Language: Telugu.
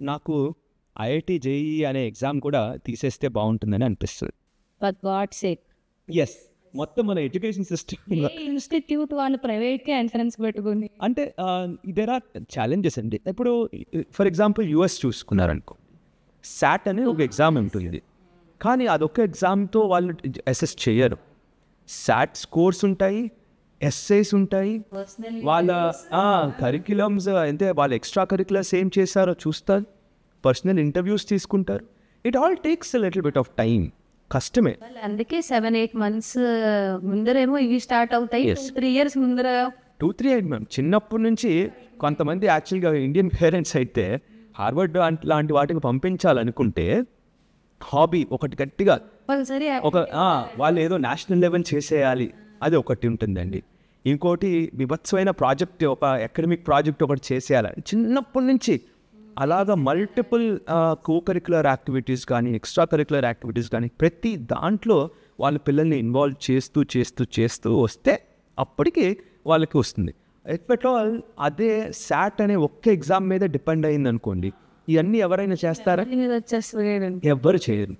నాకు ఐఐటీ జేఈఈ అనే ఎగ్జామ్ కూడా తీసేస్తే బాగుంటుందని అనిపిస్తుంది. For God sake. ఎస్, మొత్తం మన ఎడ్యుకేషన్ సిస్టమ్ ఇన్స్టిట్యూట్ వాళ్ళు ప్రైవేట్కి ఎంట్రన్స్ పెట్టుకుని అంటే దేర్ ఆర్ ఛాలెంజెస్ అండి. ఇప్పుడు ఫర్ ఎగ్జాంపుల్ యూఎస్ చూసుకున్నారనుకో, శాట్ అనే ఒక ఎగ్జామ్ ఉంటుంది, కానీ అదొక ఎగ్జామ్తో వాళ్ళు అసెస్ చేయరు. శాట్ స్కోర్స్ ఉంటాయి, ఎస్సేస్ ఉంటాయి, వాళ్ళ కరిక్యులమ్స్ అంటే వాళ్ళు ఎక్స్ట్రా కరిక్యులర్స్ ఏం చేశారో చూస్తారు, పర్సనల్ ఇంటర్వ్యూస్ తీసుకుంటారు. It all takes a little bit of time. కష్టమే. అందుకే 7-8 months ముందరేమో ఇవి స్టార్ట్ అవుతాయి. Yes. 3 years ముందర 2-3 మేము చిన్నప్పటి నుంచి కొంతమంది యాక్చువల్గా ఇండియన్ పేరెంట్స్ అయితే హార్వర్డ్ లాంటి వాటికి పంపించాలనుకుంటే హాబీ ఒకటి గట్టిగా కంపల్సరీ ఒక వాళ్ళు ఏదో నేషనల్ లెవెల్ చేసేయాలి, అది ఒకటి ఉంటుందండి. ఇంకోటి విభత్సమైన ప్రాజెక్ట్, ఒక అకాడమిక్ ప్రాజెక్ట్ ఒకటి చేసేయాలని చిన్నప్పటి నుంచి అలాగా మల్టిపుల్ కో కరిక్యులర్ యాక్టివిటీస్ కానీ ఎక్స్ట్రా కరిక్యులర్ యాక్టివిటీస్ కానీ ప్రతి దాంట్లో వాళ్ళ పిల్లల్ని ఇన్వాల్వ్ చేస్తూ చేస్తూ చేస్తూ వస్తే అప్పటికి వాళ్ళకి వస్తుంది. ఎట్లా అదే శాట్ అనే ఒక్క ఎగ్జామ్ మీద డిపెండ్ అయింది అనుకోండి, ఇవన్నీ ఎవరైనా చేస్తారా? వచ్చేస్తుంది. ఎవ్వరు చేయరు.